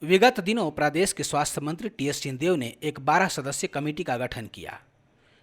विगत दिनों प्रदेश के स्वास्थ्य मंत्री टीएस सिंहदेव ने एक 12 सदस्यीय कमेटी का गठन किया,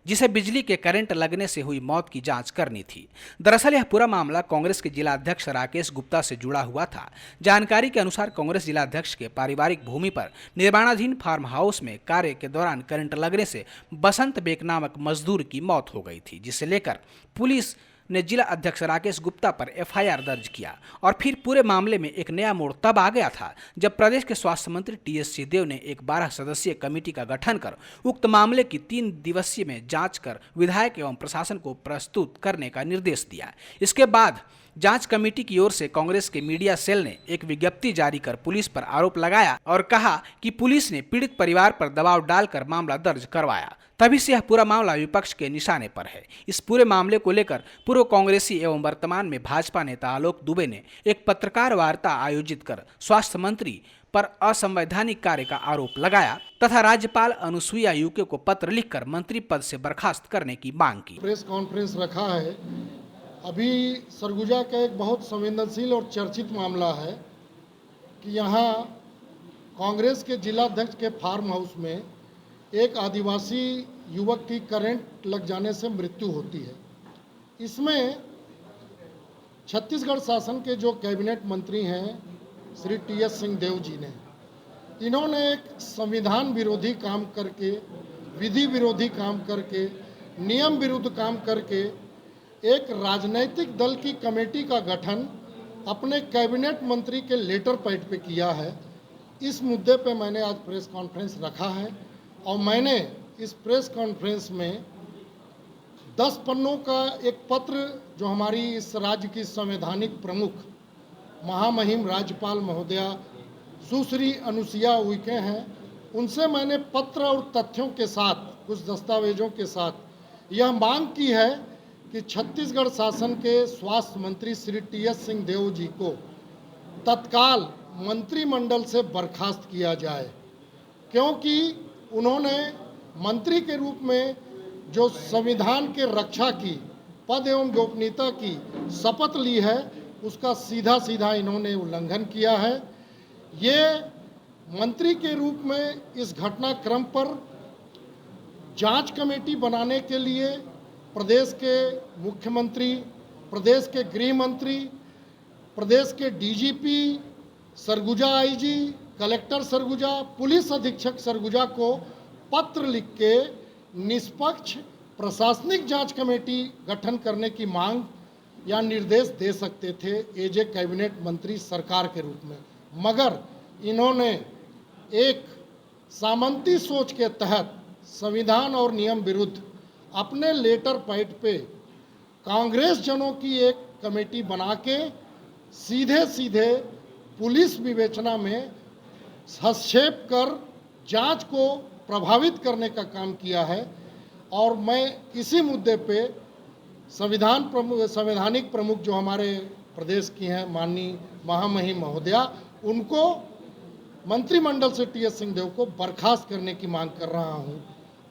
जिसे बिजली के करंट लगने से हुई मौत की जांच करनी थी। दरअसल यह पूरा मामला कांग्रेस के जिला अध्यक्ष राकेश गुप्ता से जुड़ा हुआ था। जानकारी के अनुसार कांग्रेस जिला अध्यक्ष के पारिवारिक भूमि पर निर्माणाधीन फार्म हाउस में कार्य के दौरान करंट लगने से बसंत बेग नामक मजदूर की मौत हो गई थी, जिसे लेकर पुलिस ने जिला अध्यक्ष राकेश गुप्ता पर एफआईआर दर्ज किया। और फिर पूरे मामले में एक नया मोड़ तब आ गया था जब प्रदेश के स्वास्थ्य मंत्री टीएस सिंहदेव ने एक 12 सदस्यीय कमेटी का गठन कर उक्त मामले की 3 दिवसीय में जांच कर विधायक एवं प्रशासन को प्रस्तुत करने का निर्देश दिया। इसके बाद जांच कमेटी की ओर से कांग्रेस के मीडिया सेल ने एक विज्ञप्ति जारी कर पुलिस पर आरोप लगाया और कहा कि पुलिस ने पीड़ित परिवार पर दबाव डालकर मामला दर्ज करवाया। तभी से यह पूरा मामला विपक्ष के निशाने पर है। इस पूरे मामले को लेकर पूर्व कांग्रेसी एवं वर्तमान में भाजपा नेता आलोक दुबे ने एक पत्रकार वार्ता आयोजित कर स्वास्थ्य मंत्री पर असंवैधानिक कार्य का आरोप लगाया तथा राज्यपाल अनुसुईया उइके को पत्र लिखकर मंत्री पद से बर्खास्त करने की मांग की। प्रेस कॉन्फ्रेंस रखा है। अभी सरगुजा का एक बहुत संवेदनशील और चर्चित मामला है कि यहाँ कांग्रेस के जिला अध्यक्ष के फार्म हाउस में एक आदिवासी युवक की करंट लग जाने से मृत्यु होती है। इसमें छत्तीसगढ़ शासन के जो कैबिनेट मंत्री हैं श्री टीएस सिंहदेव जी ने, इन्होंने एक संविधान विरोधी काम करके, विधि विरोधी काम करके, नियम विरुद्ध काम करके एक राजनैतिक दल की कमेटी का गठन अपने कैबिनेट मंत्री के लेटर पैड पे किया है। इस मुद्दे पे मैंने आज प्रेस कॉन्फ्रेंस रखा है और मैंने इस प्रेस कॉन्फ्रेंस में 10 पन्नों का एक पत्र जो हमारी इस राज्य की संवैधानिक प्रमुख महामहिम राज्यपाल महोदया सुश्री अनुसुईया उइके हैं, उनसे मैंने पत्र और तथ्यों के साथ, कुछ दस्तावेजों के साथ यह मांग की है कि छत्तीसगढ़ शासन के स्वास्थ्य मंत्री श्री टीएस सिंहदेव जी को तत्काल मंत्रिमंडल से बर्खास्त किया जाए, क्योंकि उन्होंने मंत्री के रूप में जो संविधान के रक्षा की, पद एवं गोपनीयता की शपथ ली है, उसका सीधा सीधा इन्होंने उल्लंघन किया है। ये मंत्री के रूप में इस घटनाक्रम पर जांच कमेटी बनाने के लिए प्रदेश के मुख्यमंत्री, प्रदेश के गृह मंत्री, प्रदेश के DGP Surguja, IG, collector Surguja, police अधीक्षक सरगुजा को पत्र लिख के निष्पक्ष प्रशासनिक जांच कमेटी गठन करने की मांग या निर्देश दे सकते थे एज ए कैबिनेट मंत्री सरकार के रूप में, मगर इन्होंने एक सामंती सोच के तहत संविधान और नियम विरुद्ध अपने लेटर पैड पे कांग्रेस जनों की एक कमेटी बना के सीधे सीधे पुलिस विवेचना में हस्तक्षेप कर जांच को प्रभावित करने का काम किया है। और मैं इसी मुद्दे पे संवैधानिक प्रमुख जो हमारे प्रदेश की हैं माननीय महामहिम महोदया, उनको मंत्रिमंडल से टीएस सिंहदेव को बर्खास्त करने की मांग कर रहा हूं।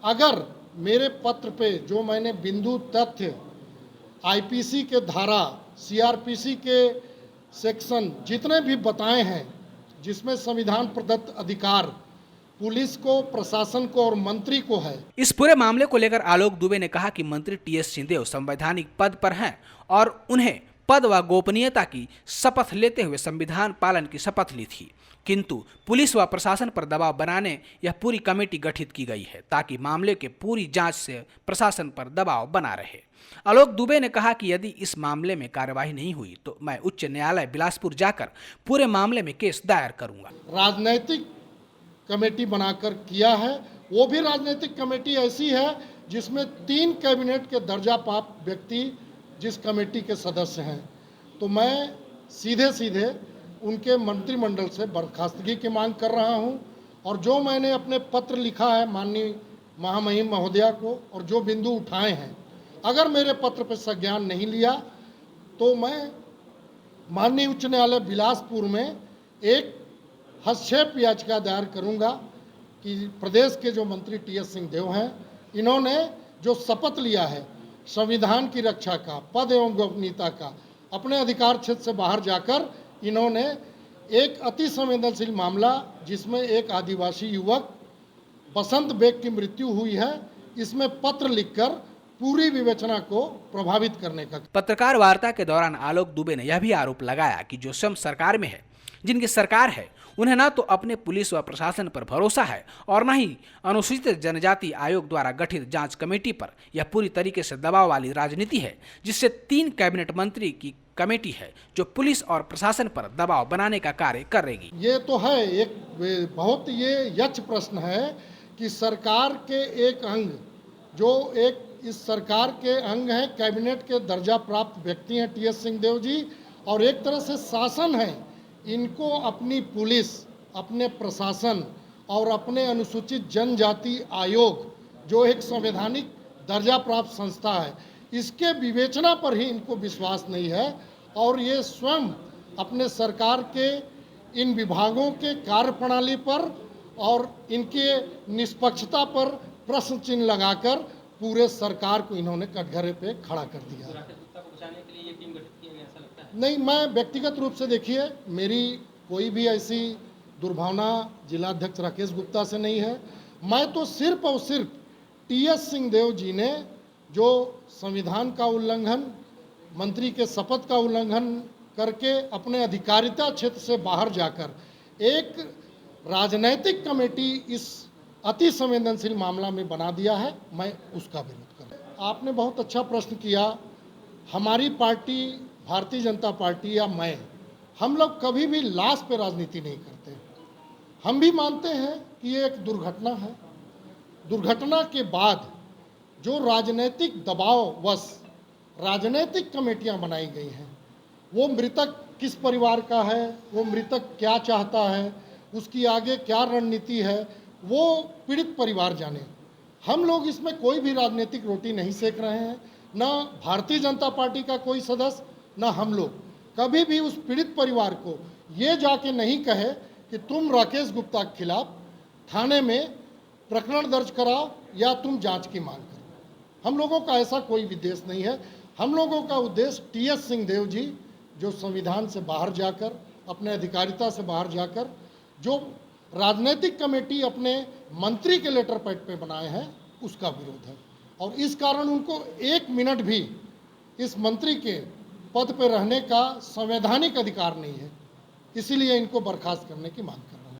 अगर मेरे पत्र पे जो मैंने बिंदु, तथ्य, आईपीसी के धारा, सीआरपीसी के सेक्शन जितने भी बताए हैं, जिसमें संविधान प्रदत्त अधिकार पुलिस को, प्रशासन को और मंत्री को है। इस पूरे मामले को लेकर आलोक दुबे ने कहा कि मंत्री टीएस सिंहदेव संवैधानिक पद पर हैं और उन्हें पद व गोपनीयता की शपथ लेते हुए संविधान पालन की शपथ ली थी, किंतु पुलिस व प्रशासन पर दबाव बनाने यह पूरी कमेटी गठित की गई है ताकि मामले के पूरी जांच से प्रशासन पर दबाव बना रहे। आलोक दुबे ने कहा कि यदि इस मामले में कार्यवाही नहीं हुई तो मैं उच्च न्यायालय बिलासपुर जाकर पूरे मामले में केस दायर करूंगा। राजनैतिक कमेटी बनाकर किया है, वो भी राजनीतिक कमेटी ऐसी है जिसमें 3 कैबिनेट के दर्जा प्राप्त व्यक्ति जिस कमेटी के सदस्य हैं, तो मैं सीधे सीधे उनके मंत्रिमंडल से बर्खास्तगी की मांग कर रहा हूं। और जो मैंने अपने पत्र लिखा है माननीय महामहिम महोदया को और जो बिंदु उठाए हैं, अगर मेरे पत्र पर संज्ञान नहीं लिया तो मैं माननीय उच्च न्यायालय बिलासपुर में एक हस्तक्षेप याचिका दायर करूंगा कि प्रदेश के जो मंत्री टीएस सिंहदेव हैं, इन्होंने जो शपथ लिया है संविधान की रक्षा का, पद एवं गोपनीयता का, अपने अधिकार क्षेत्र से बाहर जाकर इन्होंने एक अति संवेदनशील मामला जिसमें एक आदिवासी युवक बसंत बेग की मृत्यु हुई है, इसमें पत्र लिखकर पूरी विवेचना को प्रभावित करने का। पत्रकार वार्ता के दौरान आलोक दुबे ने यह भी आरोप लगाया कि जो स्वयं सरकार में है, जिनकी सरकार है, उन्हें न तो अपने पुलिस व प्रशासन पर भरोसा है और न ही अनुसूचित जनजाति आयोग द्वारा गठित जांच कमेटी पर। यह पूरी तरीके से दबाव वाली राजनीति है, जिससे 3 कैबिनेट मंत्री की कमेटी है जो पुलिस और प्रशासन पर दबाव बनाने का कार्य करेगी। ये तो है एक बहुत ये यक्ष प्रश्न है कि सरकार के एक अंग जो एक इस सरकार के अंग हैं, कैबिनेट के दर्जा प्राप्त व्यक्ति हैं टीएस सिंहदेव जी, और एक तरह से शासन है, इनको अपनी पुलिस, अपने प्रशासन और अपने अनुसूचित जनजाति आयोग जो एक संवैधानिक दर्जा प्राप्त संस्था है, इसके विवेचना पर ही इनको विश्वास नहीं है और ये स्वयं अपने सरकार के इन विभागों के कार्यप्रणाली पर और इनके निष्पक्षता पर प्रश्न चिन्ह लगाकर पूरे सरकार को इन्होंने कटघरे पे खड़ा कर दिया। राकेश गुप्ता को बचाने के लिए ये टीम गठित किया गया, ऐसा लगता है? नहीं, मैं व्यक्तिगत रूप से देखिए मेरी कोई भी ऐसी दुर्भावना जिलाध्यक्ष राकेश गुप्ता से नहीं है। मैं तो सिर्फ और सिर्फ टीएस सिंहदेव जी ने जो संविधान का उल्लंघन, मंत्री के शपथ का उल्लंघन करके अपने अधिकारिता क्षेत्र से बाहर जाकर एक राजनैतिक कमेटी इस अति संवेदनशील मामला में बना दिया है, मैं उसका विरोध कर रहा हूं। आपने बहुत अच्छा प्रश्न किया। हमारी पार्टी भारतीय जनता पार्टी या मैं, हम लोग कभी भी लाश पे राजनीति नहीं करते। हम भी मानते हैं कि ये एक दुर्घटना है। दुर्घटना के बाद जो राजनीतिक दबाववश राजनीतिक कमेटियां बनाई गई हैं, वो मृतक किस परिवार का है, वो मृतक क्या चाहता है, उसकी आगे क्या रणनीति है, वो पीड़ित परिवार जाने। हम लोग इसमें कोई भी राजनीतिक रोटी नहीं सेक रहे हैं, ना भारतीय जनता पार्टी का कोई सदस्य, ना हम लोग कभी भी उस पीड़ित परिवार को ये जाके नहीं कहे कि तुम राकेश गुप्ता के खिलाफ थाने में प्रकरण दर्ज कराओ या तुम जांच की मांग करो। हम लोगों का ऐसा कोई उद्देश्य नहीं है। हम लोगों का उद्देश्य टीएस सिंहदेव जी जो संविधान से बाहर जाकर, अपने अधिकारिता से बाहर जाकर जो राजनीतिक कमेटी अपने मंत्री के लेटर पैड पे बनाए हैं, उसका विरोध है। और इस कारण उनको 1 मिनट भी इस मंत्री के पद पर रहने का संवैधानिक अधिकार नहीं है, इसीलिए इनको बर्खास्त करने की मांग कर